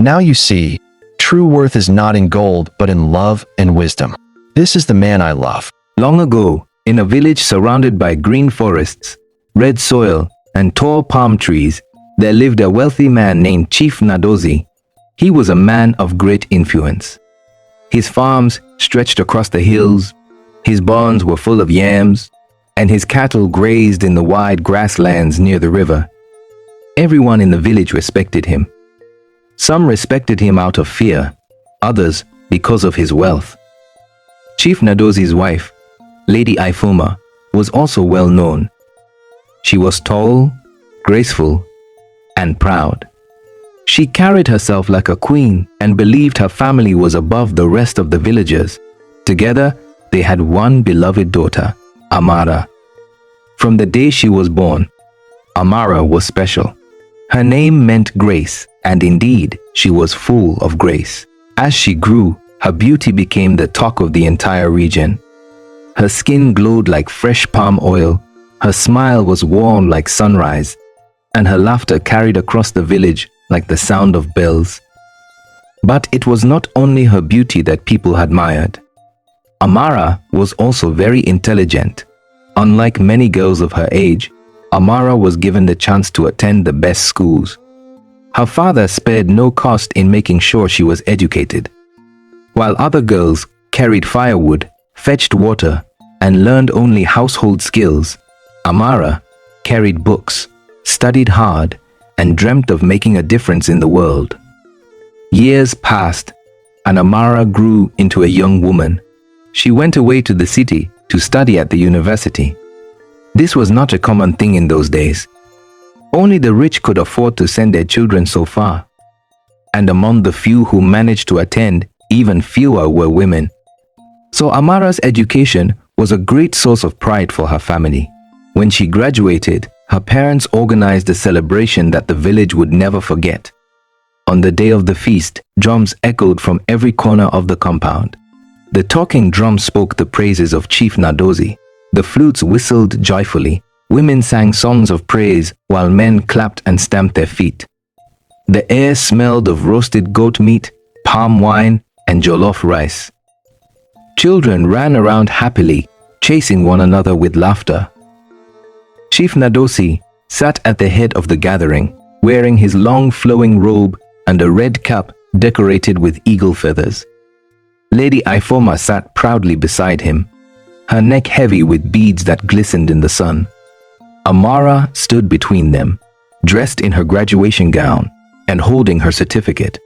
Now you see, true worth is not in gold but in love and wisdom. This is the man I love. Long ago, in a village surrounded by green forests, red soil, and tall palm trees, there lived a wealthy man named Chief Nadozi. He was a man of great influence. His farms stretched across the hills, his barns were full of yams, and his cattle grazed in the wide grasslands near the river. Everyone in the village respected him. Some respected him out of fear, others because of his wealth. Chief Nadozi's wife, Lady Ifoma, was also well known. She was tall, graceful, and proud. She carried herself like a queen and believed her family was above the rest of the villagers. Together, they had one beloved daughter, Amara. From the day she was born, Amara was special. Her name meant grace, and indeed, she was full of grace. As she grew, her beauty became the talk of the entire region. Her skin glowed like fresh palm oil, her smile was warm like sunrise, and her laughter carried across the village like the sound of bells. But it was not only her beauty that people admired. Amara was also very intelligent. Unlike many girls of her age, Amara was given the chance to attend the best schools. Her father spared no cost in making sure she was educated. While other girls carried firewood, fetched water, and learned only household skills, Amara carried books, studied hard, and dreamt of making a difference in the world. Years passed, and Amara grew into a young woman. She went away to the city to study at the university. This was not a common thing in those days. Only the rich could afford to send their children so far. And among the few who managed to attend, even fewer were women. So Amara's education was a great source of pride for her family. When she graduated, her parents organized a celebration that the village would never forget. On the day of the feast, drums echoed from every corner of the compound. The talking drums spoke the praises of Chief Nadozi. The flutes whistled joyfully. Women sang songs of praise while men clapped and stamped their feet. The air smelled of roasted goat meat, palm wine, and jollof rice. Children ran around happily, chasing one another with laughter. Chief Nadozi sat at the head of the gathering, wearing his long flowing robe and a red cap decorated with eagle feathers. Lady Ifoma sat proudly beside him, her neck heavy with beads that glistened in the sun. Amara stood between them, dressed in her graduation gown and holding her certificate.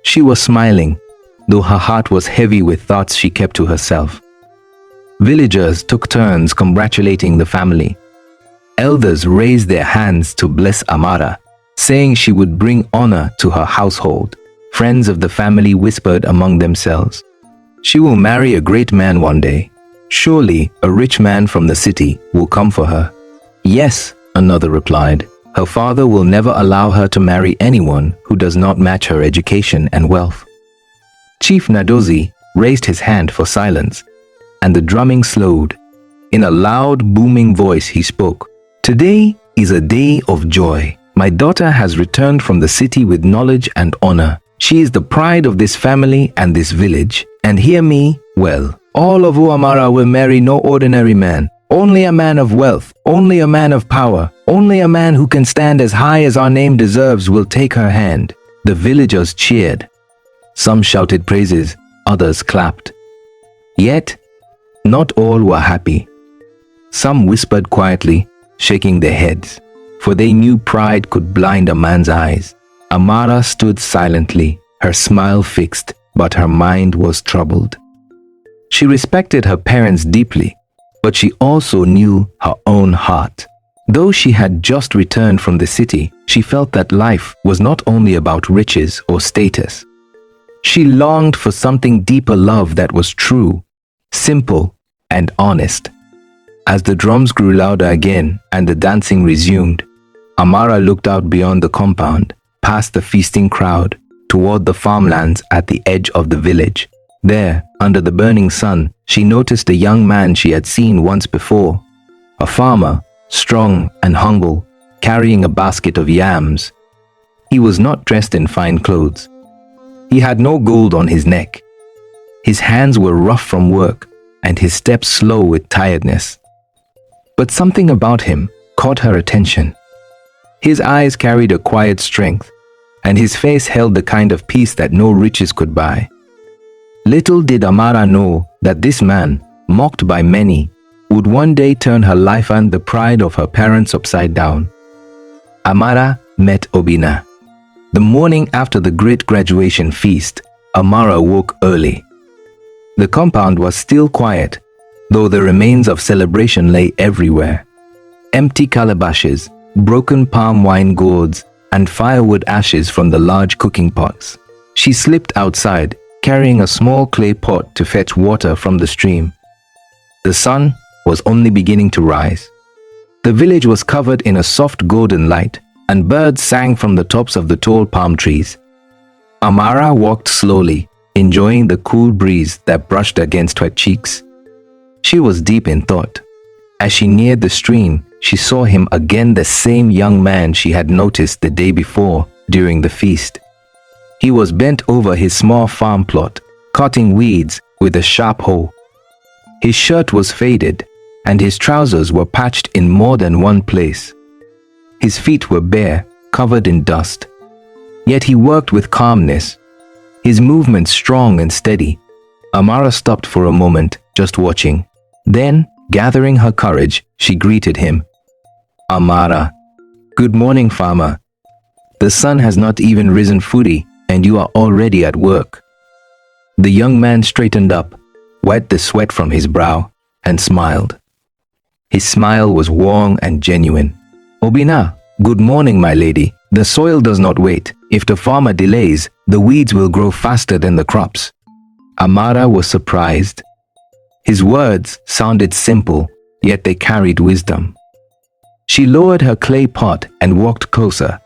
She was smiling, though her heart was heavy with thoughts she kept to herself. Villagers took turns congratulating the family. Elders raised their hands to bless Amara, saying she would bring honor to her household. Friends of the family whispered among themselves, "She will marry a great man one day. Surely a rich man from the city will come for her." "Yes," another replied, "her father will never allow her to marry anyone who does not match her education and wealth." Chief Nadozi raised his hand for silence, and the drumming slowed. In a loud, booming voice he spoke, "Today is a day of joy. My daughter has returned from the city with knowledge and honor. She is the pride of this family and this village. And hear me well. All of Amara will marry no ordinary man. Only a man of wealth, only a man of power, only a man who can stand as high as our name deserves will take her hand." The villagers cheered. Some shouted praises, others clapped. Yet, not all were happy. Some whispered quietly, shaking their heads, for they knew pride could blind a man's eyes. Amara stood silently, her smile fixed, but her mind was troubled. She respected her parents deeply, but she also knew her own heart. Though she had just returned from the city, she felt that life was not only about riches or status. She longed for something deeper, love that was true, simple, and honest. As the drums grew louder again and the dancing resumed, Amara looked out beyond the compound, past the feasting crowd, toward the farmlands at the edge of the village. There, under the burning sun, she noticed a young man she had seen once before. A farmer, strong and humble, carrying a basket of yams. He was not dressed in fine clothes. He had no gold on his neck. His hands were rough from work and his steps slow with tiredness. But something about him caught her attention. His eyes carried a quiet strength, and his face held the kind of peace that no riches could buy. Little did Amara know that this man, mocked by many, would one day turn her life and the pride of her parents upside down. Amara met Obinna. The morning after the great graduation feast, Amara woke early. The compound was still quiet, though the remains of celebration lay everywhere. Empty calabashes, broken palm wine gourds, and firewood ashes from the large cooking pots. She slipped outside, carrying a small clay pot to fetch water from the stream. The sun was only beginning to rise. The village was covered in a soft golden light, and birds sang from the tops of the tall palm trees. Amara walked slowly, enjoying the cool breeze that brushed against her cheeks. She was deep in thought. As she neared the stream, she saw him again, the same young man she had noticed the day before during the feast. He was bent over his small farm plot, cutting weeds with a sharp hoe. His shirt was faded, and his trousers were patched in more than one place. His feet were bare, covered in dust. Yet he worked with calmness, his movements strong and steady. Amara stopped for a moment, just watching. Then, gathering her courage, she greeted him. Amara, good morning, farmer. The sun has not even risen fully, and you are already at work. The young man straightened up, wiped the sweat from his brow, and smiled. His smile was warm and genuine. Obinna, good morning, my lady. The soil does not wait. If the farmer delays, the weeds will grow faster than the crops. Amara was surprised. His words sounded simple, yet they carried wisdom. She lowered her clay pot and walked closer.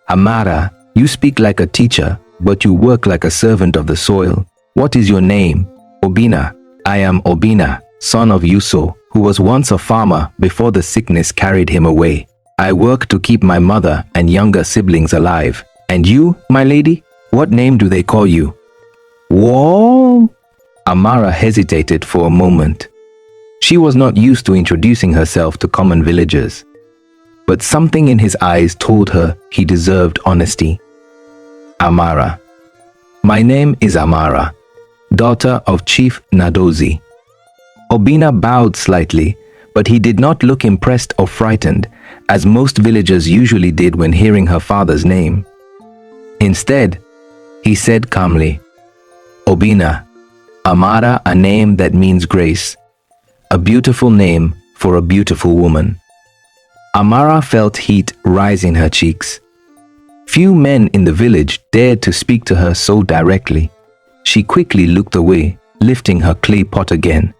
Amara, you speak like a teacher, but you work like a servant of the soil. What is your name? Obinna. I am Obinna, son of Yuso, who was once a farmer before the sickness carried him away. I work to keep my mother and younger siblings alive. And you, my lady, what name do they call you? Whoa! Amara hesitated for a moment. She was not used to introducing herself to common villagers. But something in his eyes told her he deserved honesty. Amara. My name is Amara, daughter of Chief Nadozi. Obinna bowed slightly, but he did not look impressed or frightened, as most villagers usually did when hearing her father's name. Instead, he said calmly, Obinna, Amara, a name that means grace, a beautiful name for a beautiful woman. Amara felt heat rise in her cheeks. Few men in the village dared to speak to her so directly. She quickly looked away, lifting her clay pot again.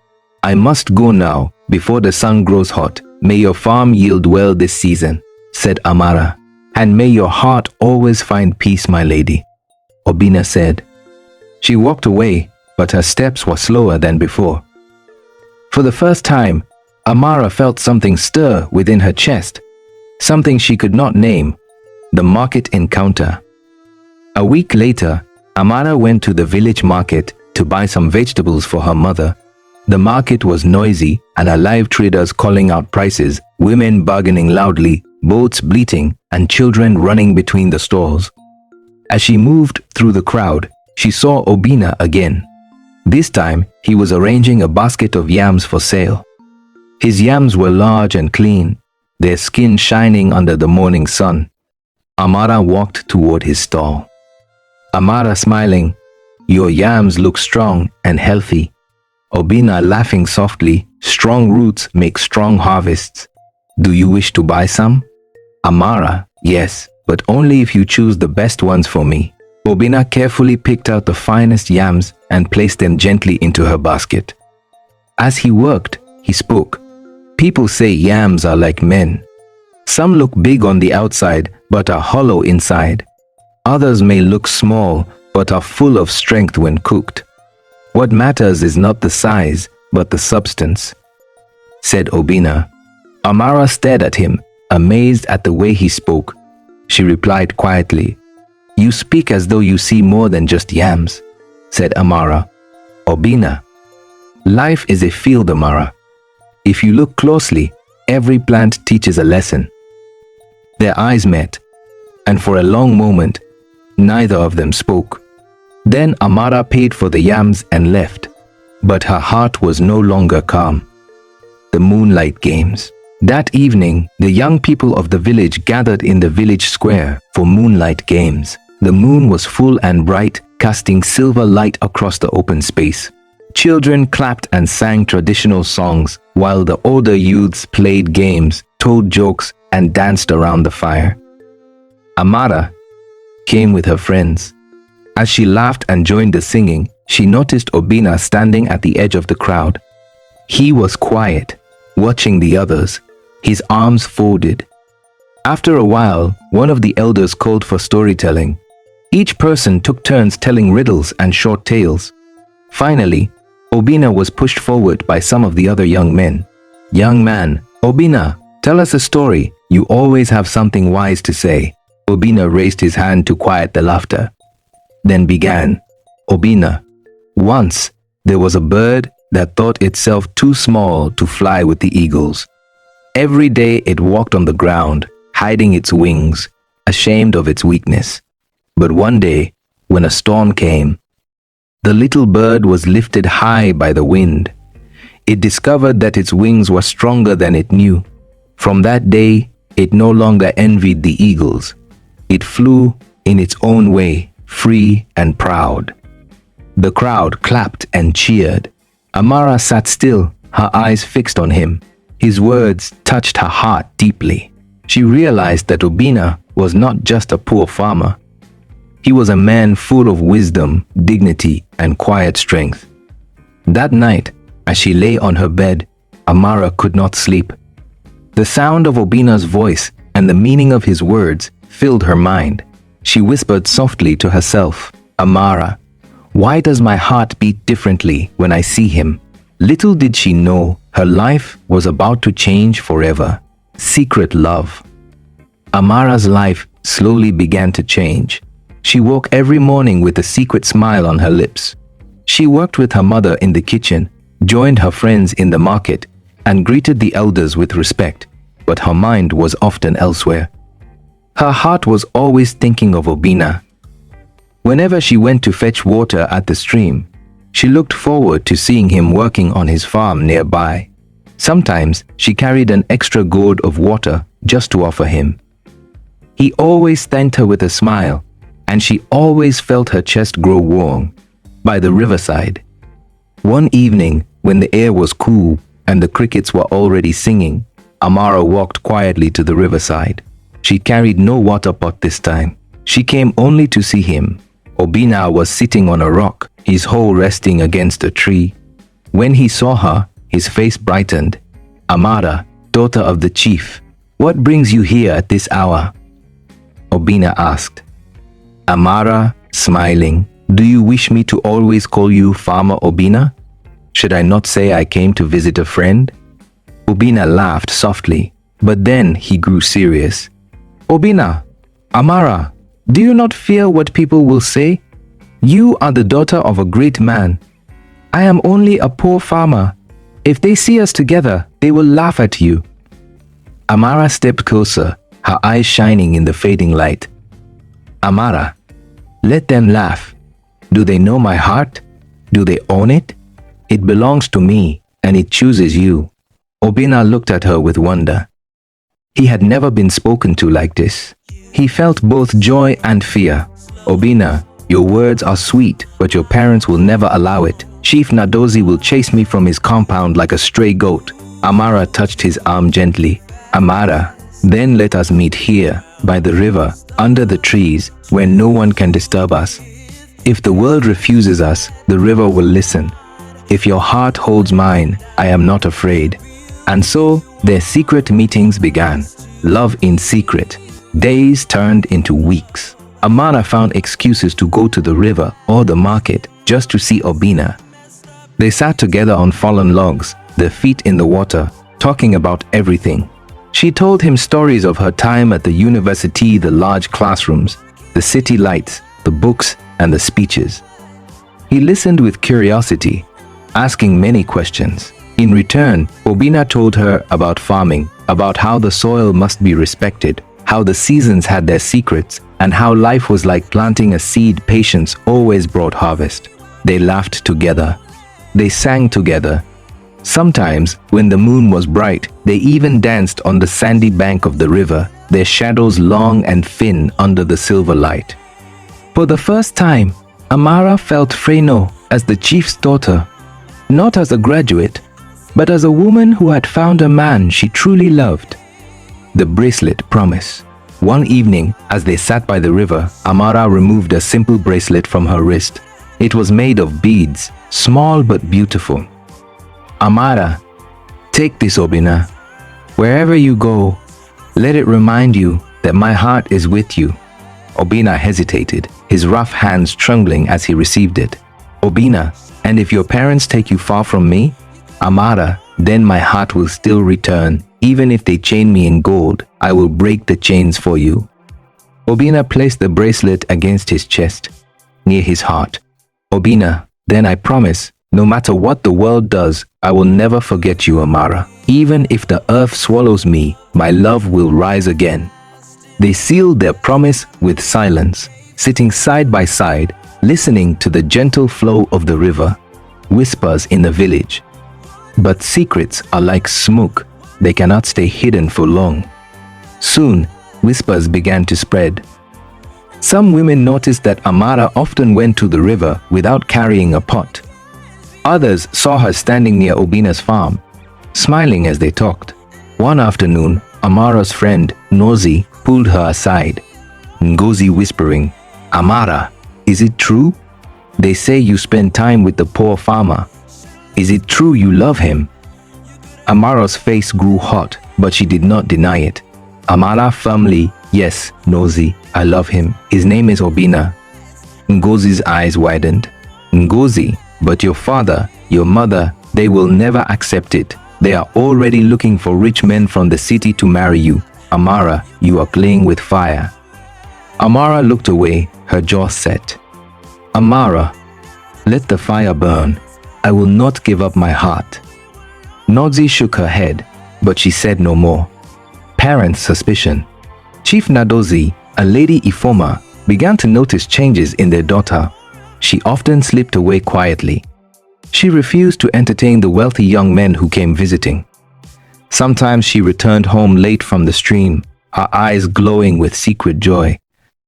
I must go now, before the sun grows hot. May your farm yield well this season, said Amara. And may your heart always find peace, my lady, Obinna said. She walked away, but her steps were slower than before. For the first time, Amara felt something stir within her chest, something she could not name, the market encounter. A week later, Amara went to the village market to buy some vegetables for her mother. The market was noisy and alive, traders calling out prices, women bargaining loudly, boats bleating, and children running between the stalls. As she moved through the crowd, she saw Obinna again. This time, he was arranging a basket of yams for sale. His yams were large and clean, their skin shining under the morning sun. Amara walked toward his stall. Amara smiling, your yams look strong and healthy. Obinna laughing softly, strong roots make strong harvests. Do you wish to buy some? Amara, yes, but only if you choose the best ones for me. Obinna carefully picked out the finest yams and placed them gently into her basket. As he worked, he spoke. People say yams are like men. Some look big on the outside, but are hollow inside. Others may look small, but are full of strength when cooked. What matters is not the size, but the substance, said Obinna. Amara stared at him, amazed at the way he spoke. She replied quietly, You speak as though you see more than just yams, said Amara. Obina, life is a field, Amara. If you look closely, every plant teaches a lesson. Their eyes met, and for a long moment, neither of them spoke. Then Amara paid for the yams and left, but her heart was no longer calm. The moonlight games. That evening, the young people of the village gathered in the village square for moonlight games. The moon was full and bright, casting silver light across the open space. Children clapped and sang traditional songs, while the older youths played games, told jokes, and danced around the fire. Amara came with her friends. As she laughed and joined the singing, she noticed Obina standing at the edge of the crowd. He was quiet, watching the others, his arms folded. After a while, one of the elders called for storytelling. Each person took turns telling riddles and short tales. Finally, Obina was pushed forward by some of the other young men. Young man, Obina, tell us a story. You always have something wise to say. Obina raised his hand to quiet the laughter. Then began. Obina, once there was a bird that thought itself too small to fly with the eagles. Every day it walked on the ground, hiding its wings, ashamed of its weakness. But one day, when a storm came, the little bird was lifted high by the wind. It discovered that its wings were stronger than it knew. From that day, it no longer envied the eagles. It flew in its own way, free and proud. The crowd clapped and cheered. Amara sat still, her eyes fixed on him. His words touched her heart deeply. She realized that Obina was not just a poor farmer. He was a man full of wisdom, dignity, and quiet strength. That night, as she lay on her bed, Amara could not sleep. The sound of Obina's voice and the meaning of his words filled her mind. She whispered softly to herself, Amara, why does my heart beat differently when I see him? Little did she know her life was about to change forever. Secret love. Amara's life slowly began to change. She woke every morning with a secret smile on her lips. She worked with her mother in the kitchen, joined her friends in the market, and greeted the elders with respect, but her mind was often elsewhere. Her heart was always thinking of Obina. Whenever she went to fetch water at the stream, she looked forward to seeing him working on his farm nearby. Sometimes she carried an extra gourd of water just to offer him. He always thanked her with a smile, and she always felt her chest grow warm. By the riverside, one evening when the air was cool and the crickets were already singing, Amara walked quietly to the riverside. She carried no water pot this time. She came only to see him. Obina was sitting on a rock, his hoe resting against a tree. When he saw her, his face brightened. Amara, daughter of the chief, what brings you here at this hour? Obina asked. Amara, smiling, do you wish me to always call you Farmer Obina? Should I not say I came to visit a friend? Obina laughed softly, but then he grew serious. Obina, Amara, do you not fear what people will say? You are the daughter of a great man. I am only a poor farmer. If they see us together, they will laugh at you. Amara stepped closer, her eyes shining in the fading light. Amara, let them laugh. Do they know my heart? Do they own it? It belongs to me, and it chooses you. Obina looked at her with wonder. He had never been spoken to like this. He felt both joy and fear. Obina, your words are sweet, but your parents will never allow it. Chief Nadozi will chase me from his compound like a stray goat. Amara touched his arm gently. Amara, then let us meet here, by the river, under the trees, where no one can disturb us. If the world refuses us, the river will listen. If your heart holds mine, I am not afraid. And so, their secret meetings began. Love in secret. Days turned into weeks. Amara found excuses to go to the river or the market just to see Obina. They sat together on fallen logs, their feet in the water, talking about everything. She told him stories of her time at the university, the large classrooms, the city lights, the books, and the speeches. He listened with curiosity, asking many questions. In return, Obina told her about farming, about how the soil must be respected, how the seasons had their secrets, and how life was like planting a seed. Patience always brought harvest. They laughed together. They sang together. Sometimes, when the moon was bright, they even danced on the sandy bank of the river, their shadows long and thin under the silver light. For the first time, Amara felt Freno as the chief's daughter, not as a graduate, but as a woman who had found a man she truly loved. The bracelet promise. One evening, as they sat by the river, Amara removed a simple bracelet from her wrist. It was made of beads, small but beautiful. Amara, take this, Obina. Wherever you go, let it remind you that my heart is with you. Obina hesitated, his rough hands trembling as he received it. Obina, and if your parents take you far from me, Amara, then my heart will still return. Even if they chain me in gold, I will break the chains for you. Obina placed the bracelet against his chest, near his heart. Obina, then I promise, no matter what the world does, I will never forget you, Amara. Even if the earth swallows me, my love will rise again. They sealed their promise with silence, sitting side by side, listening to the gentle flow of the river, whispers in the village. But secrets are like smoke. They cannot stay hidden for long. Soon, whispers began to spread. Some women noticed that Amara often went to the river without carrying a pot. Others saw her standing near Obina's farm, smiling as they talked. One afternoon, Amara's friend, Nozi, pulled her aside. Ngozi whispering, Amara, is it true? They say you spend time with the poor farmer. Is it true you love him? Amara's face grew hot, but she did not deny it. Amara firmly, yes, Nozi, I love him. His name is Obina. Ngozi's eyes widened. Ngozi, but your father, your mother, they will never accept it. They are already looking for rich men from the city to marry you. Amara, you are playing with fire. Amara looked away, her jaw set. Amara, let the fire burn. I will not give up my heart. Nodzi shook her head, but she said no more. Parents' suspicion. Chief Nadozi, a lady Ifoma, began to notice changes in their daughter. She often slipped away quietly. She refused to entertain the wealthy young men who came visiting. Sometimes she returned home late from the stream, her eyes glowing with secret joy.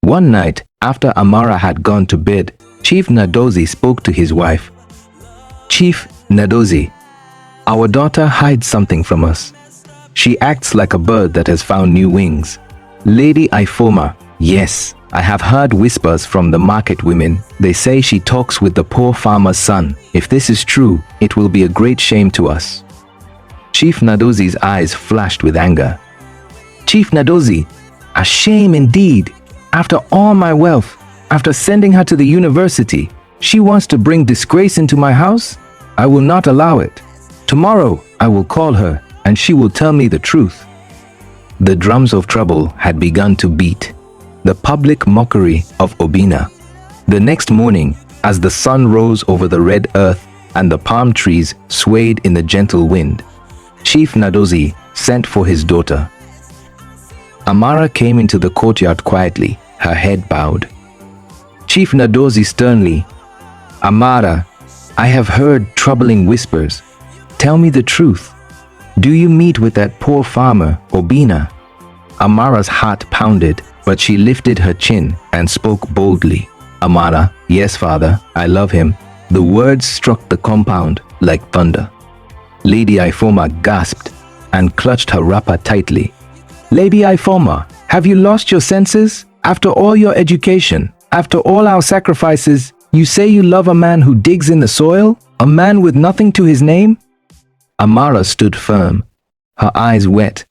One night, after Amara had gone to bed, Chief Nadozi spoke to his wife. Chief Nadozi, our daughter hides something from us. She acts like a bird that has found new wings. Lady Ifoma, yes, I have heard whispers from the market women. They say she talks with the poor farmer's son. If this is true, it will be a great shame to us. Chief Nadozi's eyes flashed with anger. Chief Nadozi, a shame indeed. After all my wealth, after sending her to the university, she wants to bring disgrace into my house? I will not allow it. Tomorrow, I will call her, and she will tell me the truth. The drums of trouble had begun to beat. The public mockery of Obina. The next morning, as the sun rose over the red earth and the palm trees swayed in the gentle wind, Chief Nadozi sent for his daughter. Amara came into the courtyard quietly, her head bowed. Chief Nadozi sternly, Amara, I have heard troubling whispers. Tell me the truth. Do you meet with that poor farmer, Obina? Amara's heart pounded, but she lifted her chin and spoke boldly. Amara, yes, father, I love him. The words struck the compound like thunder. Lady Ifoma gasped and clutched her wrapper tightly. Lady Ifoma, have you lost your senses? After all your education, after all our sacrifices, you say you love a man who digs in the soil? A man with nothing to his name? Amara stood firm, her eyes wet,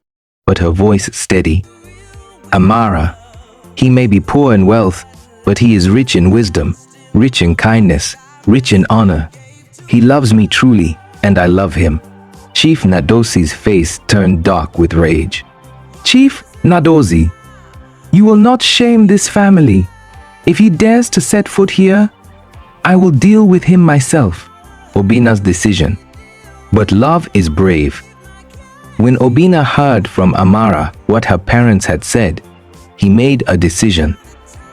but her voice steady. Amara, he may be poor in wealth, but he is rich in wisdom, rich in kindness, rich in honor. He loves me truly, and I love him. Chief Nadozi's face turned dark with rage. Chief Nadozi, you will not shame this family. If he dares to set foot here, I will deal with him myself. Obina's decision. But love is brave. When Obina heard from Amara what her parents had said, he made a decision.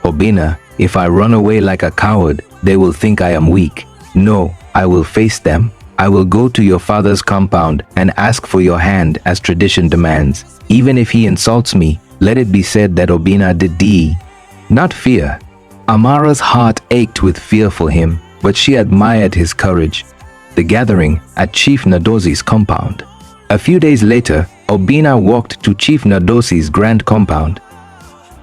Obina, if I run away like a coward, they will think I am weak. No, I will face them. I will go to your father's compound and ask for your hand as tradition demands. Even if he insults me, let it be said that Obina did D. Not fear. Amara's heart ached with fear for him, but she admired his courage. The gathering at Chief Nadosi's compound. A few days later, Obina walked to Chief Nadosi's grand compound.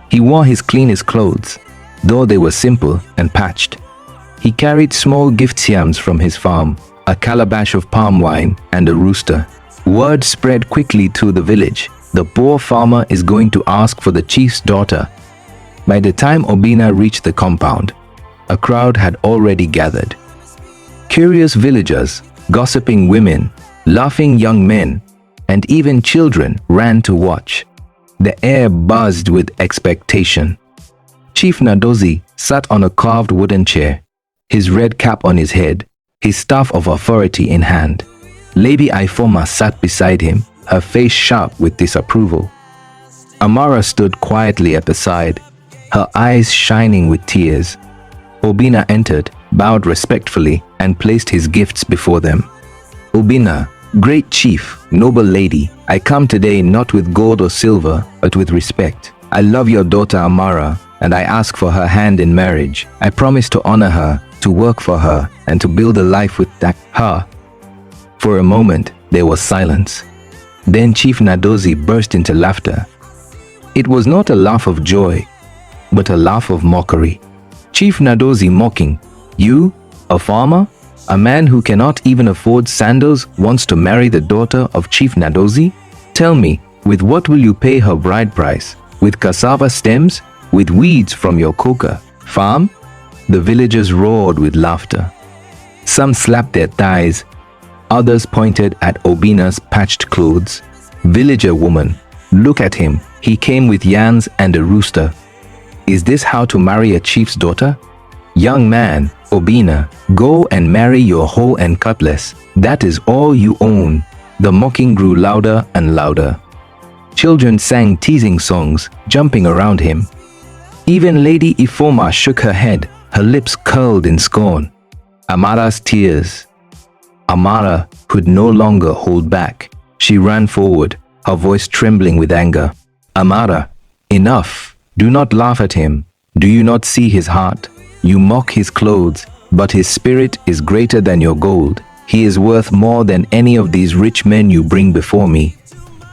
He wore his cleanest clothes, though they were simple and patched. He carried small gift yams from his farm, a calabash of palm wine, and a rooster. Word spread quickly through the village. The poor farmer is going to ask for the chief's daughter. By the time Obina reached the compound, a crowd had already gathered. Curious villagers, gossiping women, laughing young men, and even children ran to watch. The air buzzed with expectation. Chief Nadosi sat on a carved wooden chair, his red cap on his head, his staff of authority in hand. Lady Ifoma sat beside him, her face sharp with disapproval. Amara stood quietly at the side, her eyes shining with tears. Obina entered, bowed respectfully, and placed his gifts before them. Obina, great chief, noble lady, I come today not with gold or silver, but with respect. I love your daughter Amara, and I ask for her hand in marriage. I promise to honor her, to work for her, and to build a life with her. For a moment, there was silence. Then Chief Nadosi burst into laughter. It was not a laugh of joy, but a laugh of mockery. Chief Nadosi mocking, you, a farmer, a man who cannot even afford sandals, wants to marry the daughter of Chief Nadosi? Tell me, with what will you pay her bride price? With cassava stems? With weeds from your coca farm? The villagers roared with laughter. Some slapped their thighs. Others pointed at Obina's patched clothes. Villager woman, look at him. He came with yams and a rooster. Is this how to marry a chief's daughter? Young man, Obina, go and marry your hoe and cutlass. That is all you own. The mocking grew louder and louder. Children sang teasing songs, jumping around him. Even Lady Ifoma shook her head, her lips curled in scorn. Amara's tears. Amara could no longer hold back. She ran forward, her voice trembling with anger. Amara, enough. Do not laugh at him. Do you not see his heart? You mock his clothes, but his spirit is greater than your gold. He is worth more than any of these rich men you bring before me.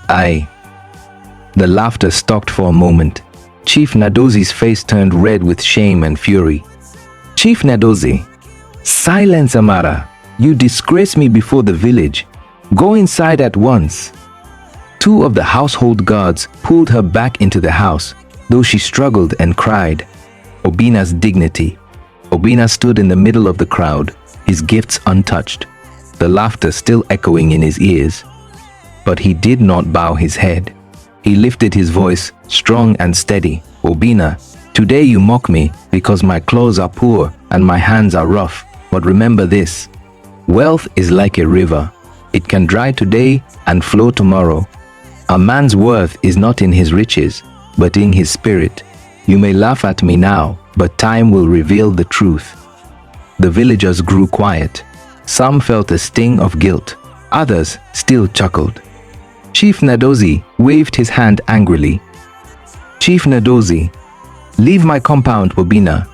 The laughter stopped for a moment. Chief Nadosi's face turned red with shame and fury. Chief Nadosi, silence Amara. You disgrace me before the village. Go inside at once. Two of the household guards pulled her back into the house, though she struggled and cried. Obina's dignity. Obina stood in the middle of the crowd, his gifts untouched, the laughter still echoing in his ears. But he did not bow his head. He lifted his voice, strong and steady. Obina, today you mock me because my clothes are poor and my hands are rough. But remember this, wealth is like a river. It can dry today and flow tomorrow. A man's worth is not in his riches, but in his spirit. You may laugh at me now, but time will reveal the truth. The villagers grew quiet. Some felt a sting of guilt. Others still chuckled. Chief Nadosi waved his hand angrily. Chief Nadosi, leave my compound, Obina.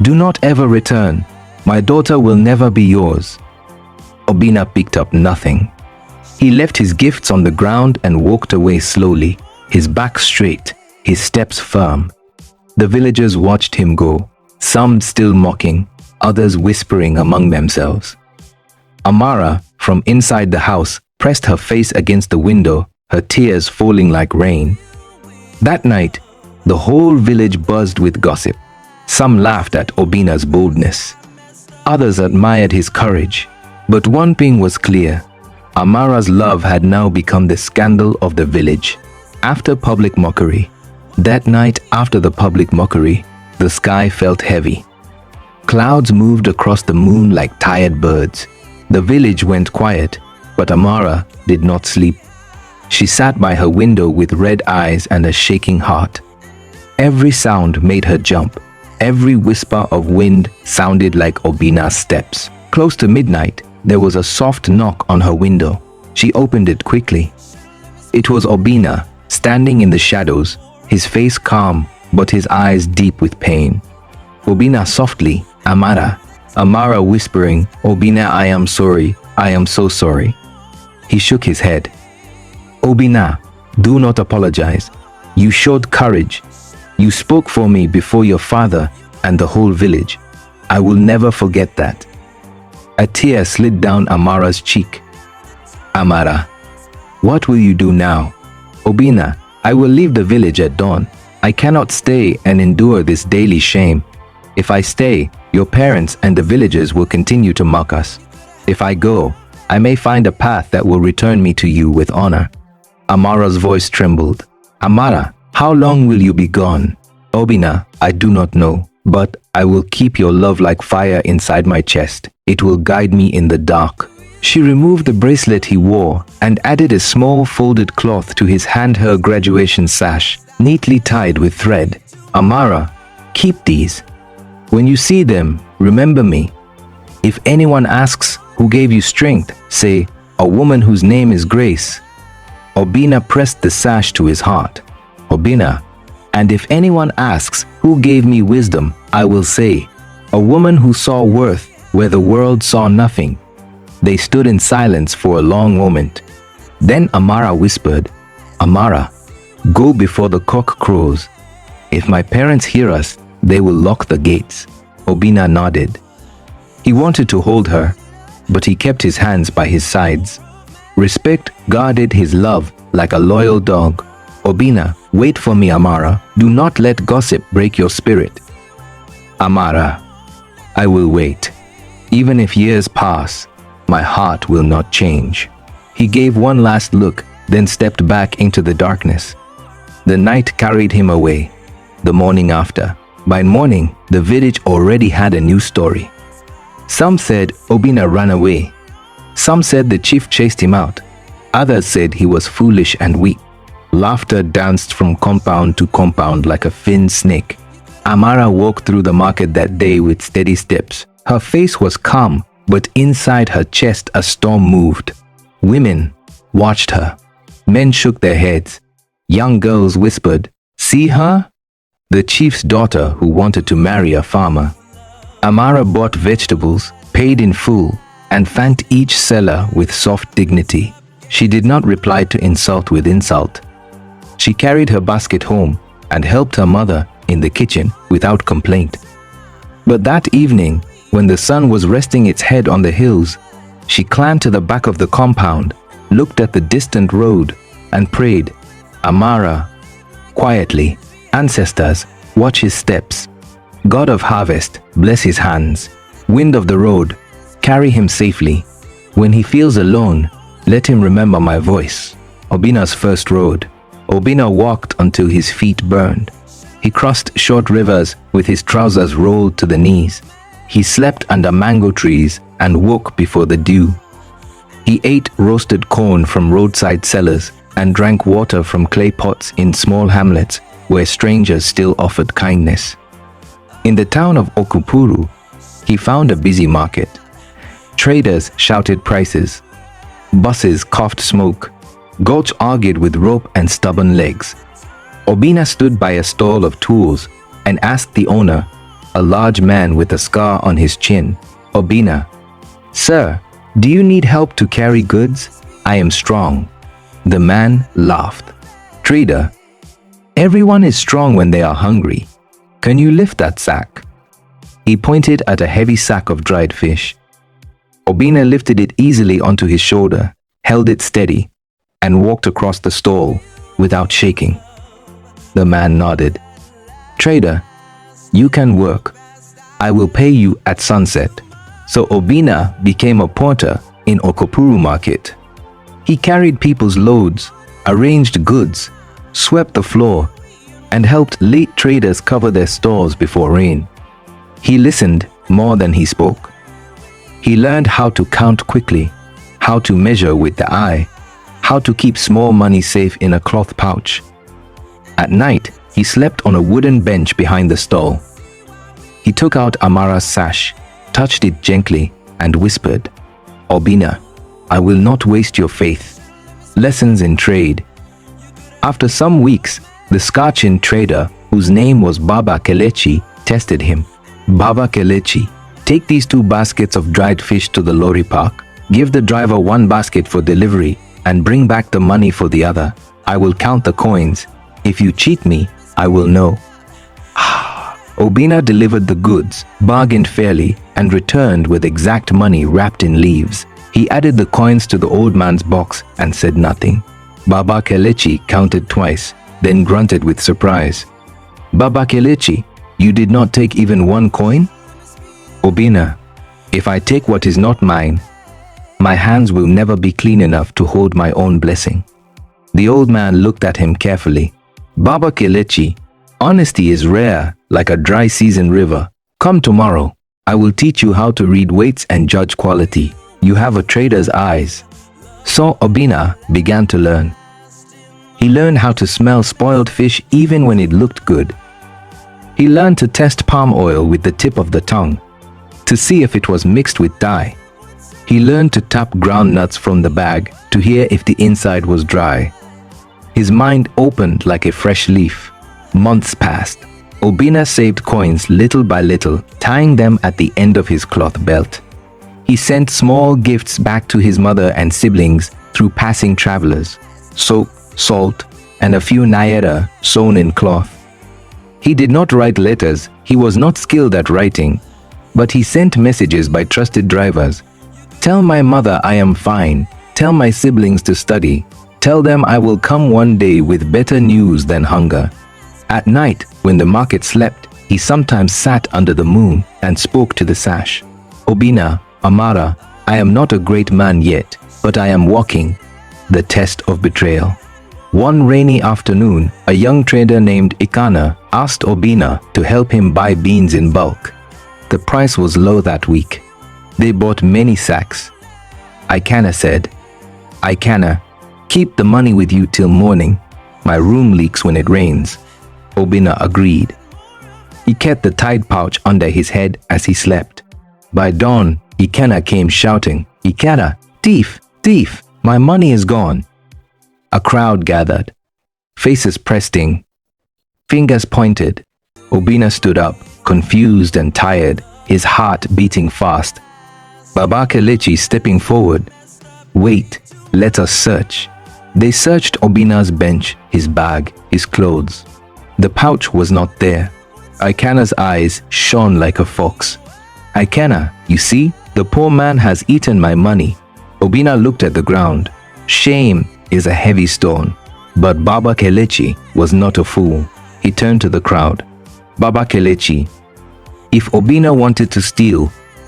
Do not ever return. My daughter will never be yours. Obina picked up nothing. He left his gifts on the ground and walked away slowly, his back straight, his steps firm. The villagers watched him go, some still mocking, others whispering among themselves. Amara, from inside the house, pressed her face against the window, her tears falling like rain. That night, the whole village buzzed with gossip. Some laughed at Obina's boldness. Others admired his courage. But one thing was clear. Amara's love had now become the scandal of the village. After public mockery, that night after the public mockery, The sky felt heavy. Clouds moved across the moon like tired birds. The village went quiet, but Amara did not sleep. She sat by her window with red eyes and a shaking heart. Every sound made her jump. Every whisper of wind sounded like Obina's steps. Close to midnight, there was a soft knock on her window. She opened it quickly. It was Obina, standing in the shadows, his face calm, but his eyes deep with pain. Obina softly, Amara. Amara whispering, Obina, I am sorry. I am so sorry. He shook his head. Obina, do not apologize. You showed courage. You spoke for me before your father and the whole village. I will never forget that. A tear slid down Amara's cheek. Amara, what will you do now? Obina, I will leave the village at dawn. I cannot stay and endure this daily shame. If I stay, your parents and the villagers will continue to mock us. If I go, I may find a path that will return me to you with honor. Amara's voice trembled. Amara, how long will you be gone? Obina, I do not know, but I will keep your love like fire inside my chest. It will guide me in the dark. She removed the bracelet he wore and added a small folded cloth to his her graduation sash, neatly tied with thread. Amara, keep these. When you see them, remember me. If anyone asks who gave you strength, say, a woman whose name is Grace. Obina pressed the sash to his heart. Obina, and if anyone asks who gave me wisdom, I will say, a woman who saw worth where the world saw nothing. They stood in silence for a long moment. Then Amara whispered, Amara, go before the cock crows. If my parents hear us, they will lock the gates. Obina nodded. He wanted to hold her, but he kept his hands by his sides. Respect guarded his love like a loyal dog. Obina, wait for me, Amara. Do not let gossip break your spirit. Amara, I will wait. Even if years pass, my heart will not change. He gave one last look, then stepped back into the darkness. The night carried him away. The morning after. By morning, the village already had a new story. Some said Obina ran away. Some said the chief chased him out. Others said he was foolish and weak. Laughter danced from compound to compound like a fin snake. Amara walked through the market that day with steady steps. Her face was calm, but inside her chest a storm moved. Women watched her. Men shook their heads. Young girls whispered, "See her? The chief's daughter who wanted to marry a farmer." Amara bought vegetables, paid in full, and thanked each seller with soft dignity. She did not reply to insult with insult. She carried her basket home and helped her mother in the kitchen without complaint. But that evening, when the sun was resting its head on the hills, she climbed to the back of the compound, looked at the distant road, and prayed, "Amara, quietly, ancestors, watch his steps. God of harvest, bless his hands. Wind of the road, carry him safely. When he feels alone, let him remember my voice." Obina's first road. Obina walked until his feet burned. He crossed short rivers with his trousers rolled to the knees. He slept under mango trees and woke before the dew. He ate roasted corn from roadside sellers and drank water from clay pots in small hamlets where strangers still offered kindness. In the town of Okupuru, he found a busy market. Traders shouted prices. Buses coughed smoke. Goats argued with rope and stubborn legs. Obina stood by a stall of tools and asked the owner, a large man with a scar on his chin, "Obina, sir, do you need help to carry goods? I am strong." The man laughed. "Trader, everyone is strong when they are hungry. Can you lift that sack?" He pointed at a heavy sack of dried fish. Obina lifted it easily onto his shoulder, held it steady, and walked across the stall without shaking. The man nodded. "Trader, you can work. I will pay you at sunset." So Obina became a porter in Okupuru market. He carried people's loads, arranged goods, swept the floor, and helped late traders cover their stores before rain. He listened more than he spoke. He learned how to count quickly, how to measure with the eye, how to keep small money safe in a cloth pouch. At night, he slept on a wooden bench behind the stall. He took out Amara's sash, touched it gently, and whispered, "Obina, I will not waste your faith. Lessons in trade." After some weeks, the Scotchin trader, whose name was Baba Kelechi, tested him. "Baba Kelechi, take these 2 baskets of dried fish to the lorry park. Give the driver 1 basket for delivery and bring back the money for the other. I will count the coins. If you cheat me, I will know." Obina delivered the goods, bargained fairly, and returned with exact money wrapped in leaves. He added the coins to the old man's box and said nothing. Baba Kelechi counted twice, then grunted with surprise. "Baba Kelechi, you did not take even 1 coin?" "Obina, if I take what is not mine, my hands will never be clean enough to hold my own blessing." The old man looked at him carefully. "Baba Kelechi, honesty is rare, like a dry season river. Come tomorrow. I will teach you how to read weights and judge quality. You have a trader's eyes." So Obina began to learn. He learned how to smell spoiled fish even when it looked good. He learned to test palm oil with the tip of the tongue, to see if it was mixed with dye. He learned to tap ground nuts from the bag to hear if the inside was dry. His mind opened like a fresh leaf. Months passed. Obina saved coins little by little, tying them at the end of his cloth belt. He sent small gifts back to his mother and siblings through passing travelers: soap, salt, and a few naira sewn in cloth. He did not write letters. He was not skilled at writing, but he sent messages by trusted drivers. "Tell my mother I am fine. Tell my siblings to study. Tell them I will come one day with better news than hunger." At night, when the market slept, he sometimes sat under the moon and spoke to the sash. "Obina, Amara, I am not a great man yet, but I am walking the test of betrayal." One rainy afternoon, a young trader named Ikana asked Obina to help him buy beans in bulk. The price was low that week. They bought many sacks. Ikana said, "Ikana, keep the money with you till morning. My room leaks when it rains." Obina agreed. He kept the tied pouch under his head as he slept. By dawn, Ikana came shouting, "Ikana, thief, thief, my money is gone." A crowd gathered. Faces pressed in. Fingers pointed. Obina stood up, confused and tired, his heart beating fast. Baba Kelechi stepping forward. "Wait, let us search." They searched Obina's bench, his bag, his clothes. The pouch was not there. Ikana's eyes shone like a fox. "Ikana, you see, the poor man has eaten my money." Obina looked at the ground. Shame is a heavy stone. But Baba Kelechi was not a fool. He turned to the crowd. "Baba Kelechi, if Obina wanted to steal,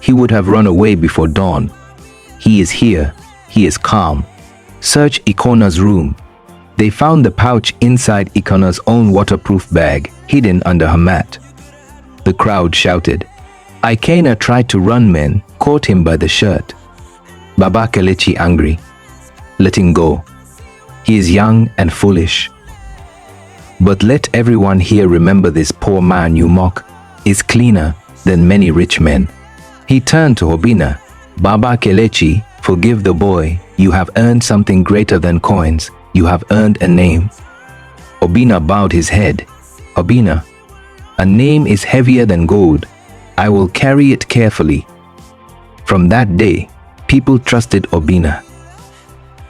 he would have run away before dawn. He is here. He is calm. Search Ikona's room." They found the pouch inside Ikona's own waterproof bag, hidden under her mat. The crowd shouted. Ikana tried to run, men caught him by the shirt. Baba Kelechi angry. "Let him go. He is young and foolish. But let everyone here remember this poor man you mock is cleaner than many rich men." He turned to Obina. "Baba Kelechi, forgive the boy. You have earned something greater than coins. You have earned a name." Obina bowed his head. "Obina, a name is heavier than gold. I will carry it carefully." From that day, people trusted Obina.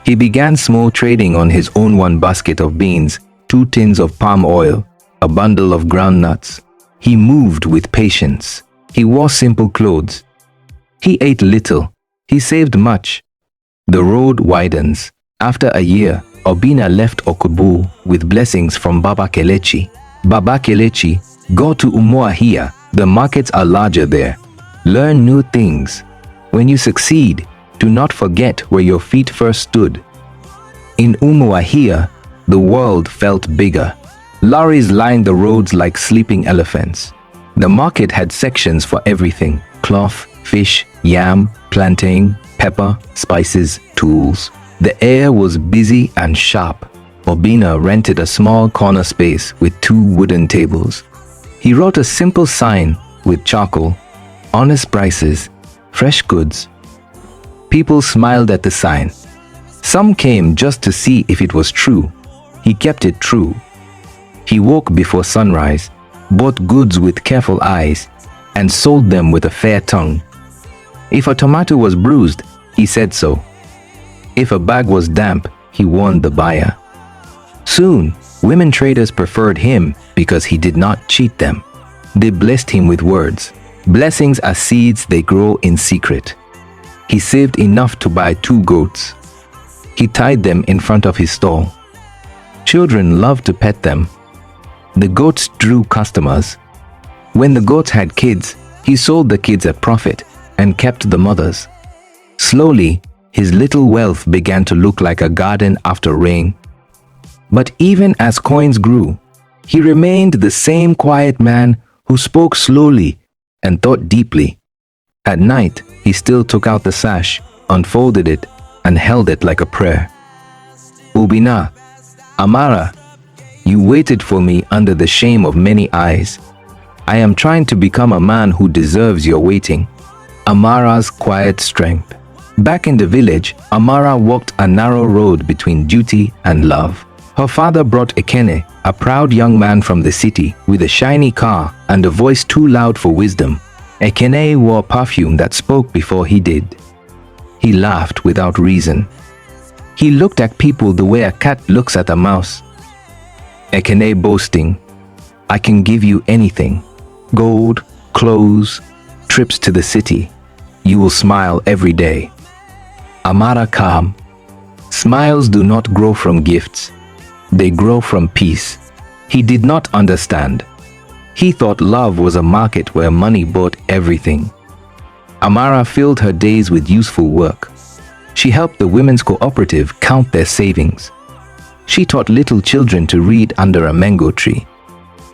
He began small trading on his own: 1 basket of beans, 2 tins of palm oil, a bundle of ground nuts. He moved with patience. He wore simple clothes. He ate little. He saved much. The road widens. After a year, Obina left Okubu with blessings from Baba Kelechi. "Baba Kelechi, go to Umuahia. The markets are larger there. Learn new things. When you succeed, do not forget where your feet first stood." In Umuahia, the world felt bigger. Lorries lined the roads like sleeping elephants. The market had sections for everything: cloth, fish, yam, plantain, pepper, spices, tools. The air was busy and sharp. Obina rented a small corner space with 2 wooden tables. He wrote a simple sign with charcoal: honest prices, fresh goods. People smiled at the sign. Some came just to see if it was true. He kept it true. He woke before sunrise, bought goods with careful eyes, and sold them with a fair tongue. If a tomato was bruised, he said so. If a bag was damp, he warned the buyer. Soon, women traders preferred him because he did not cheat them. They blessed him with words. Blessings are seeds, they grow in secret. He saved enough to buy 2 goats. He tied them in front of his stall. Children loved to pet them. The goats drew customers. When the goats had kids, he sold the kids at profit and kept the mothers. Slowly, his little wealth began to look like a garden after rain. But even as coins grew, he remained the same quiet man who spoke slowly and thought deeply. At night, he still took out the sash, unfolded it, and held it like a prayer. Obina, Amara, you waited for me under the shame of many eyes. I am trying to become a man who deserves your waiting. Amara's quiet strength. Back in the village, Amara walked a narrow road between duty and love. Her father brought Ekene, a proud young man from the city, with a shiny car and a voice too loud for wisdom. Ekene wore perfume that spoke before he did. He laughed without reason. He looked at people the way a cat looks at a mouse. Ekene boasting, I can give you anything. Gold, clothes, trips to the city. You will smile every day. Amara calm. Smiles do not grow from gifts. They grow from peace. He did not understand. He thought love was a market where money bought everything. Amara filled her days with useful work. She helped the women's cooperative count their savings. She taught little children to read under a mango tree.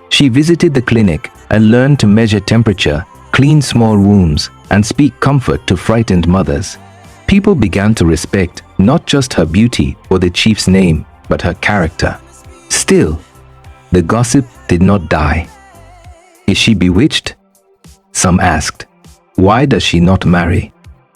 She visited the clinic and learned to measure temperature, clean small wounds, and speak comfort to frightened mothers. People began to respect not just her beauty or the chief's name, but her character. Still, the gossip did not die. Is she bewitched? Some asked. Why does she not marry?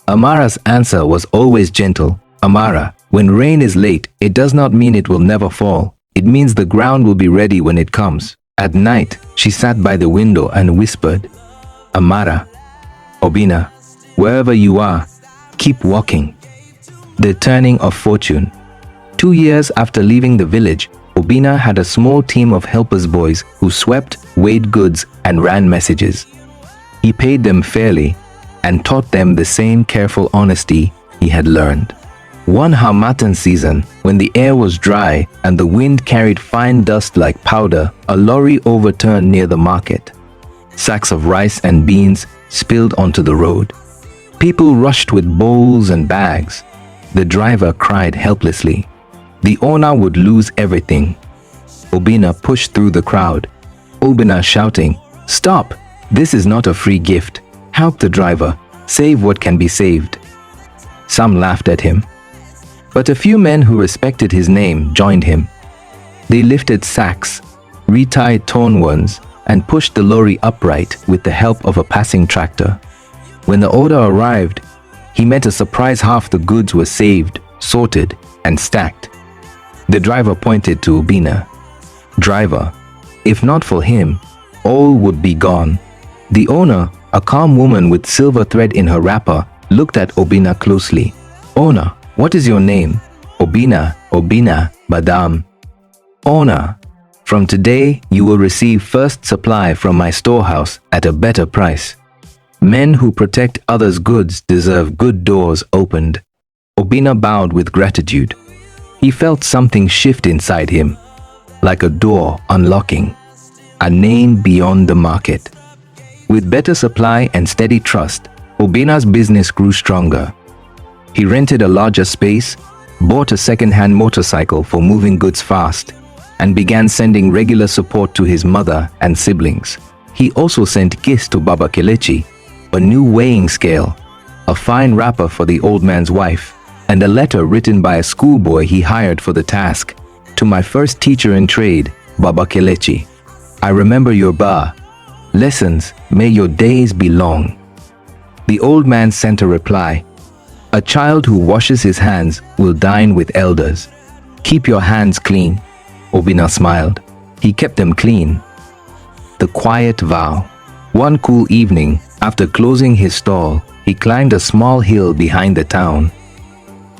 Amara's answer was always gentle. Amara, when rain is late, it does not mean it will never fall. It means the ground will be ready when it comes. At night, she sat by the window and whispered, Amara, Obina, wherever you are, keep walking. The turning of fortune. 2 years after leaving the village, Obina had a small team of helpers boys who swept, weighed goods, and ran messages. He paid them fairly and taught them the same careful honesty he had learned. One harmattan season, when the air was dry and the wind carried fine dust like powder, a lorry overturned near the market. Sacks of rice and beans spilled onto the road. People rushed with bowls and bags. The driver cried helplessly. The owner would lose everything. Obina pushed through the crowd. Obina shouting, Stop! This is not a free gift. Help the driver. Save what can be saved. Some laughed at him. But a few men who respected his name joined him. They lifted sacks, retied torn ones, and pushed the lorry upright with the help of a passing tractor. When the order arrived, he met a surprise. Half the goods were saved, sorted, and stacked. The driver pointed to Obina. Driver, if not for him, all would be gone. The owner, a calm woman with silver thread in her wrapper, looked at Obina closely. Owner, what is your name? Obina, Obina, Madame. Owner, from today you will receive first supply from my storehouse at a better price. Men who protect others' goods deserve good doors opened. Obina bowed with gratitude. He felt something shift inside him, like a door unlocking, a name beyond the market. With better supply and steady trust, Obina's business grew stronger. He rented a larger space, bought a second-hand motorcycle for moving goods fast, and began sending regular support to his mother and siblings. He also sent gifts to Baba Kelechi, a new weighing scale, a fine wrapper for the old man's wife, and a letter written by a schoolboy he hired for the task. To my first teacher in trade, Baba Kelechi, I remember your ba. Lessons, may your days be long. The old man sent a reply. A child who washes his hands will dine with elders. Keep your hands clean. Obina smiled. He kept them clean. The quiet vow. One cool evening, after closing his stall, he climbed a small hill behind the town.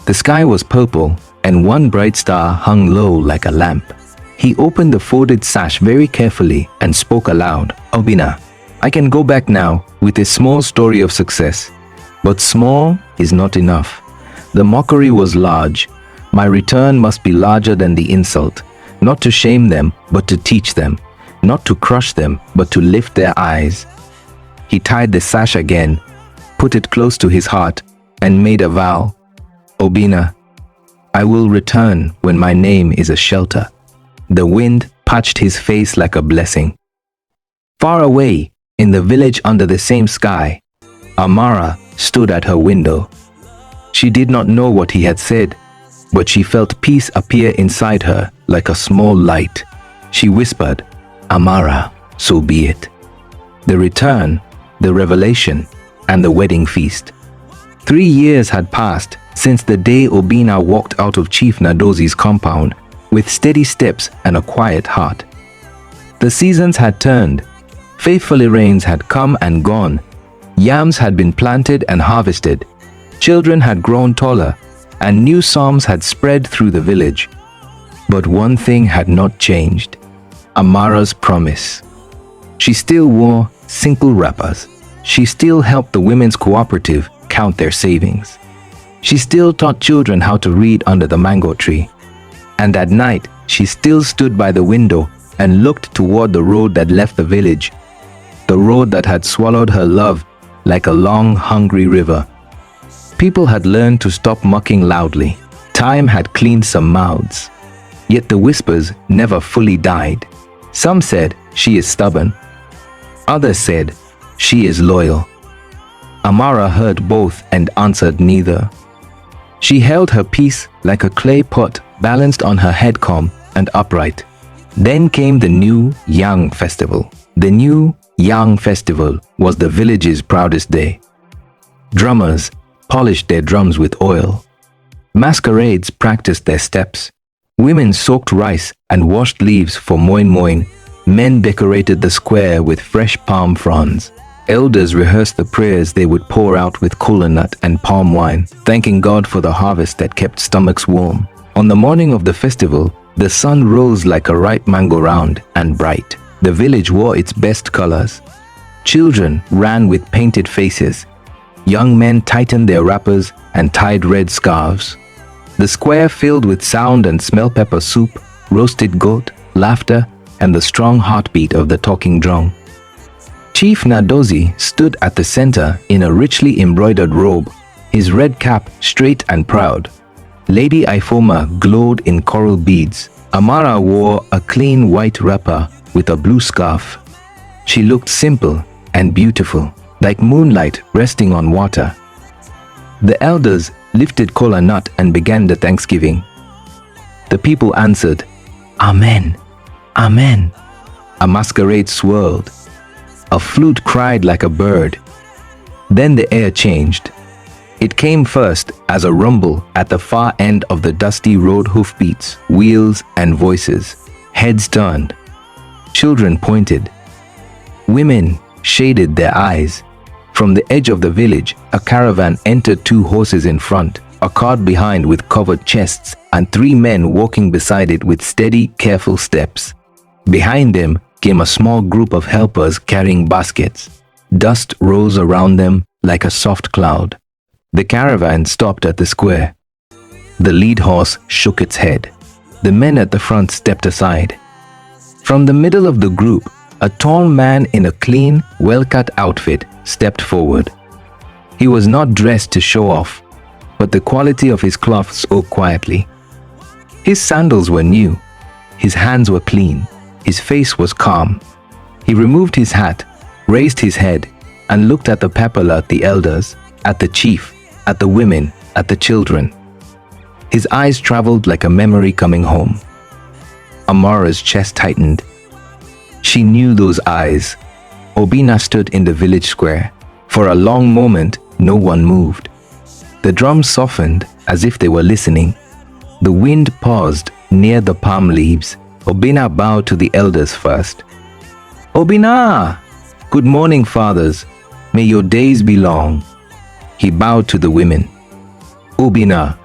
The sky was purple, and one bright star hung low like a lamp. He opened the folded sash very carefully and spoke aloud. Obina, I can go back now with a small story of success. But small is not enough. The mockery was large. My return must be larger than the insult. Not to shame them, but to teach them. Not to crush them, but to lift their eyes. He tied the sash again, put it close to his heart, and made a vow. Obina, I will return when my name is a shelter. The wind patched his face like a blessing. Far away, in the village under the same sky, Amara stood at her window. She did not know what he had said, but she felt peace appear inside her like a small light. She whispered, Amara, so be it. The return, the revelation, and the wedding feast. 3 years had passed since the day Obina walked out of Chief Nadozi's compound with steady steps and a quiet heart. The seasons had turned. Faithfully rains had come and gone. Yams had been planted and harvested. Children had grown taller, and new psalms had spread through the village. But one thing had not changed. Amara's promise. She still wore simple wrappers. She still helped the women's cooperative count their savings. She still taught children how to read under the mango tree. And at night, she still stood by the window and looked toward the road that left the village. The road that had swallowed her love like a long, hungry river. People had learned to stop mocking loudly. Time had cleaned some mouths. Yet the whispers never fully died. Some said, she is stubborn. Others said, she is loyal. Amara heard both and answered neither. She held her peace like a clay pot balanced on her head comb and upright. Then came the New Young Festival. The New Young Festival was the village's proudest day. Drummers polished their drums with oil. Masquerades practiced their steps. Women soaked rice and washed leaves for moin moin. Men decorated the square with fresh palm fronds. Elders rehearsed the prayers they would pour out with kola nut and palm wine, thanking God for the harvest that kept stomachs warm. On the morning of the festival, the sun rose like a ripe mango round and bright. The village wore its best colors. Children ran with painted faces. Young men tightened their wrappers and tied red scarves. The square filled with sound and smell pepper soup, roasted goat, laughter, and the strong heartbeat of the talking drum. Chief Nadozi stood at the center in a richly embroidered robe, his red cap straight and proud. Lady Ifoma glowed in coral beads. Amara wore a clean white wrapper with a blue scarf. She looked simple and beautiful, like moonlight resting on water. The elders lifted kola nut and began the thanksgiving. The people answered, Amen, Amen. A masquerade swirled. A flute cried like a bird. Then the air changed. It came first as a rumble at the far end of the dusty road, hoofbeats, wheels, and voices. Heads turned. Children pointed. Women shaded their eyes. From the edge of the village, a caravan entered, 2 horses in front, a cart behind with covered chests, and 3 men walking beside it with steady, careful steps. Behind them came a small group of helpers carrying baskets. Dust rose around them like a soft cloud. The caravan stopped at the square. The lead horse shook its head. The men at the front stepped aside. From the middle of the group, a tall man in a clean, well-cut outfit stepped forward. He was not dressed to show off, but the quality of his cloth spoke quietly. His sandals were new. His hands were clean. His face was calm. He removed his hat, raised his head, and looked at the Papala, the elders, at the chief, at the women, at the children. His eyes traveled like a memory coming home. Amara's chest tightened. She knew those eyes. Obina stood in the village square. For a long moment, no one moved. The drums softened as if they were listening. The wind paused near the palm leaves. Obina bowed to the elders first. Obina! Good morning, fathers. May your days be long. He bowed to the women. Obina!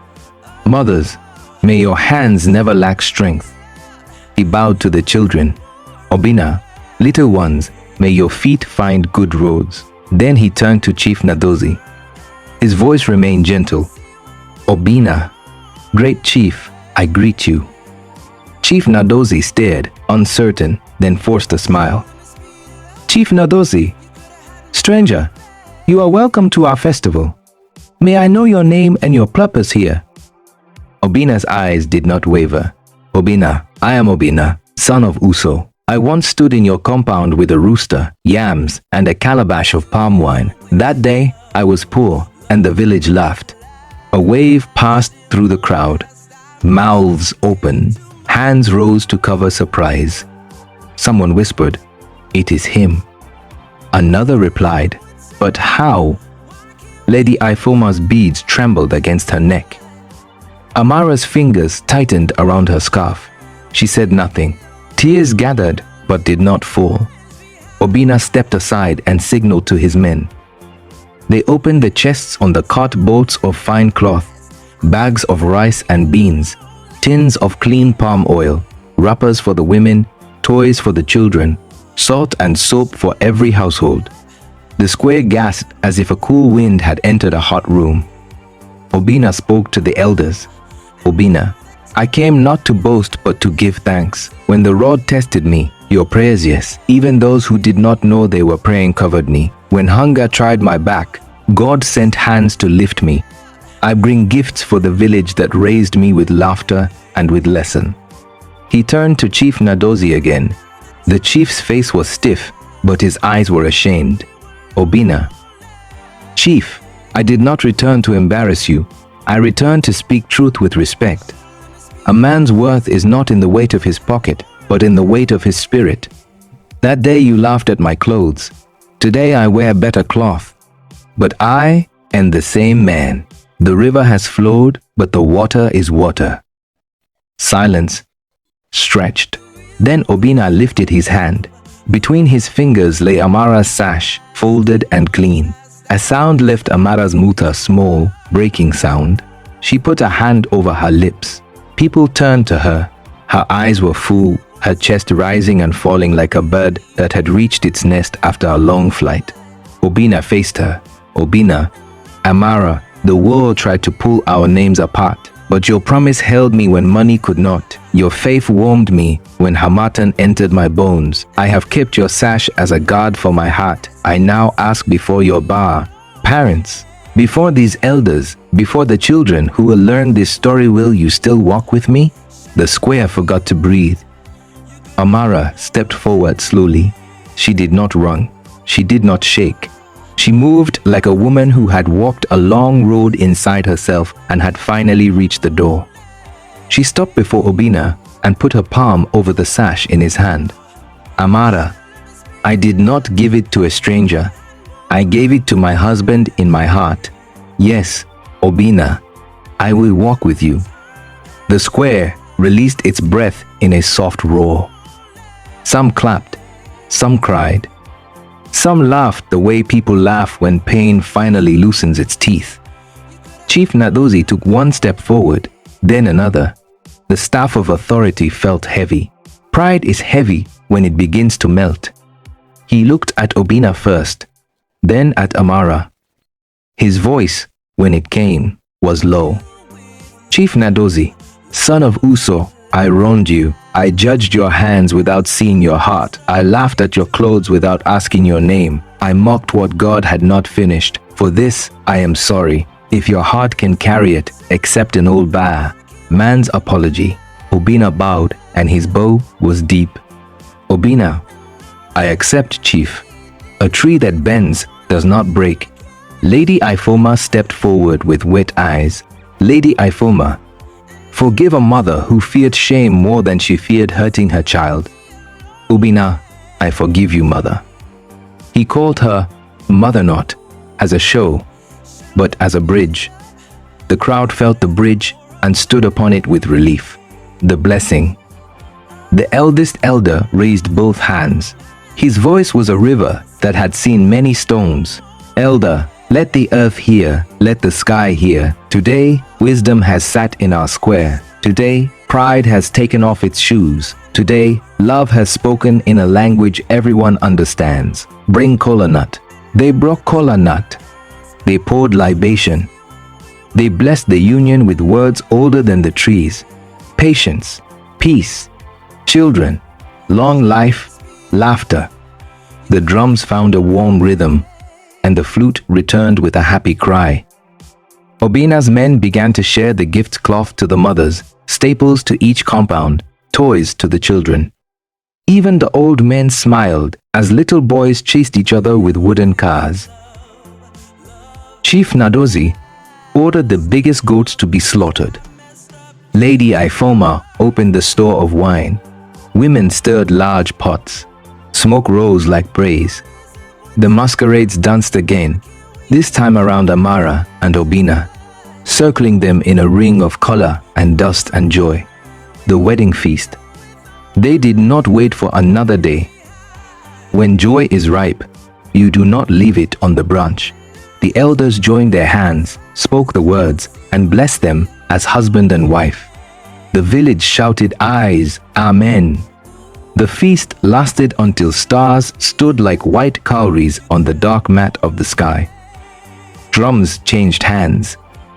Mothers, may your hands never lack strength. He bowed to the children. Obina, little ones, may your feet find good roads. Then he turned to Chief Nadozi. His voice remained gentle. Obina, great chief, I greet you. Chief Nadozi stared, uncertain, then forced a smile. Chief Nadozi, stranger, you are welcome to our festival. May I know your name and your purpose here? Obina's eyes did not waver. Obina, I am Obina, son of Uso. I once stood in your compound with a rooster, yams, and a calabash of palm wine. That day, I was poor, and the village laughed. A wave passed through the crowd. Mouths opened. Hands rose to cover surprise. Someone whispered, "It is him." Another replied, "But how?" Lady Ifoma's beads trembled against her neck. Amara's fingers tightened around her scarf. She said nothing. Tears gathered but did not fall. Obina stepped aside and signaled to his men. They opened the chests on the cart, boats of fine cloth, bags of rice and beans, tins of clean palm oil, wrappers for the women, toys for the children, salt and soap for every household. The square gasped as if a cool wind had entered a hot room. Obina spoke to the elders. Obina, I came not to boast but to give thanks. When the rod tested me, your prayers, yes, even those who did not know they were praying covered me. When hunger tried my back, God sent hands to lift me. I bring gifts for the village that raised me with laughter and with lesson. He turned to Chief Nadozi again. The chief's face was stiff, but his eyes were ashamed. Obina, Chief, I did not return to embarrass you. I returned to speak truth with respect. A man's worth is not in the weight of his pocket, but in the weight of his spirit. That day you laughed at my clothes. Today I wear better cloth. But I am the same man. The river has flowed, but the water is water. Silence. Stretched. Then Obina lifted his hand. Between his fingers lay Amara's sash, folded and clean. A sound left Amara's muta, small, breaking sound. She put a hand over her lips. People turned to her. Her eyes were full, her chest rising and falling like a bird that had reached its nest after a long flight. Obina faced her. Obina, Amara, the world tried to pull our names apart, but your promise held me when money could not. Your faith warmed me when Hamatan entered my bones. I have kept your sash as a guard for my heart. I now ask before your bar, parents, before these elders, before the children who will learn this story, will you still walk with me? The square forgot to breathe. Amara stepped forward slowly. She did not run. She did not shake. She moved like a woman who had walked a long road inside herself and had finally reached the door. She stopped before Obina and put her palm over the sash in his hand. Amara, I did not give it to a stranger. I gave it to my husband in my heart. Yes, Obina, I will walk with you. The square released its breath in a soft roar. Some clapped, some cried. Some laughed the way people laugh when pain finally loosens its teeth. Chief Nadozi took one step forward, then another. The staff of authority felt heavy. Pride is heavy when it begins to melt. He looked at Obina first, then at Amara. His voice, when it came, was low. Chief Nadozi, son of Uso, I wronged you. I judged your hands without seeing your heart. I laughed at your clothes without asking your name. I mocked what God had not finished. For this, I am sorry. If your heart can carry it, accept an old bar. Man's apology. Obina bowed, and his bow was deep. Obina, I accept, chief. A tree that bends does not break. Lady Ifoma stepped forward with wet eyes. Lady Ifoma, forgive a mother who feared shame more than she feared hurting her child. Obina, I forgive you, mother. He called her mother not as a show, but as a bridge. The crowd felt the bridge and stood upon it with relief. The blessing. The eldest elder raised both hands. His voice was a river that had seen many storms. Elder, let the earth hear, let the sky hear. Today, wisdom has sat in our square. Today, pride has taken off its shoes. Today, love has spoken in a language everyone understands. Bring kola nut. They brought kola nut. They poured libation. They blessed the union with words older than the trees. Patience, peace, children, long life, laughter. The drums found a warm rhythm, and the flute returned with a happy cry. Obina's men began to share the gift cloth to the mothers, staples to each compound, toys to the children. Even the old men smiled as little boys chased each other with wooden cars. Chief Nadozi ordered the biggest goats to be slaughtered. Lady Ifoma opened the store of wine. Women stirred large pots. Smoke rose like praise. The masquerades danced again, this time around Amara and Obina, circling them in a ring of color and dust and joy. The wedding feast. They did not wait for another day. When joy is ripe, you do not leave it on the branch. The elders joined their hands, spoke the words, and blessed them as husband and wife. The village shouted eyes, Amen. The feast lasted until stars stood like white cowries on the dark mat of the sky. Drums changed hands.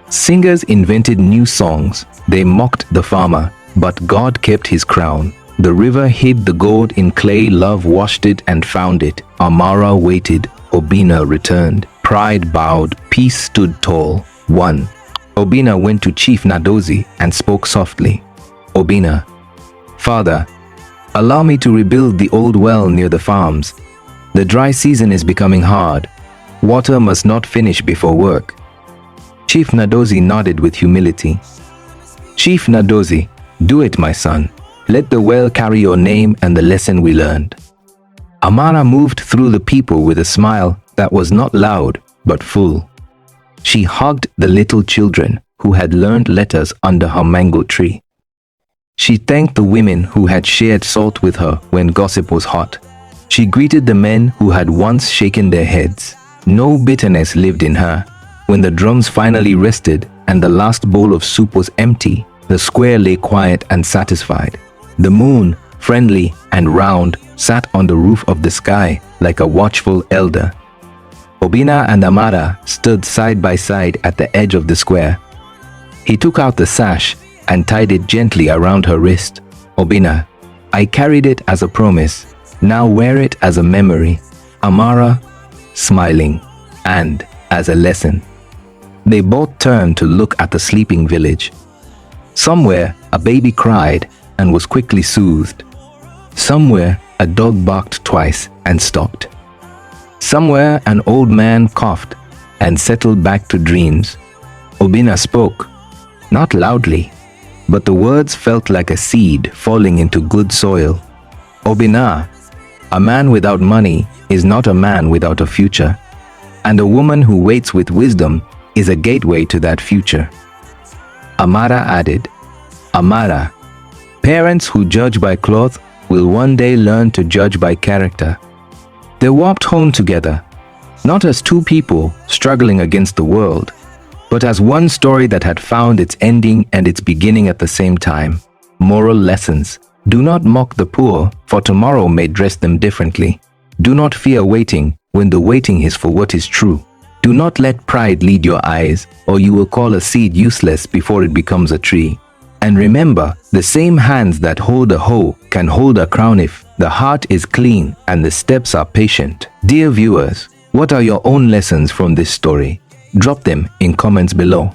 Singers invented new songs. They mocked the farmer, but God kept his crown. The river hid the gold in clay, love washed it and found it. Amara waited, Obina returned. Pride bowed, peace stood tall. 1. Obina went to Chief Nadozi and spoke softly. Obina, Father, allow me to rebuild the old well near the farms. The dry season is becoming hard. Water must not finish before work. Chief Nadozi nodded with humility. Chief Nadozi, do it, my son. Let the well carry your name and the lesson we learned. Amara moved through the people with a smile that was not loud but full. She hugged the little children who had learned letters under her mango tree. She thanked the women who had shared salt with her when gossip was hot. She greeted the men who had once shaken their heads. No bitterness lived in her. When the drums finally rested and the last bowl of soup was empty, the square lay quiet and satisfied. The moon, friendly and round, sat on the roof of the sky like a watchful elder. Obina and Amara stood side by side at the edge of the square. He took out the sash and tied it gently around her wrist. Obina, I carried it as a promise. Now wear it as a memory. Amara, smiling, and as a lesson. They both turned to look at the sleeping village. Somewhere, a baby cried and was quickly soothed. Somewhere, a dog barked twice and stopped. Somewhere, an old man coughed and settled back to dreams. Obina spoke, not loudly, but the words felt like a seed falling into good soil. Obina, a man without money is not a man without a future, and a woman who waits with wisdom is a gateway to that future. Amara added, Amara, parents who judge by cloth will one day learn to judge by character. They walked home together, not as two people struggling against the world, but as one story that had found its ending and its beginning at the same time. Moral lessons. Do not mock the poor, for tomorrow may dress them differently. Do not fear waiting when the waiting is for what is true. Do not let pride lead your eyes, or you will call a seed useless before it becomes a tree. And remember, the same hands that hold a hoe can hold a crown if the heart is clean and the steps are patient. Dear viewers, what are your own lessons from this story? Drop them in comments below.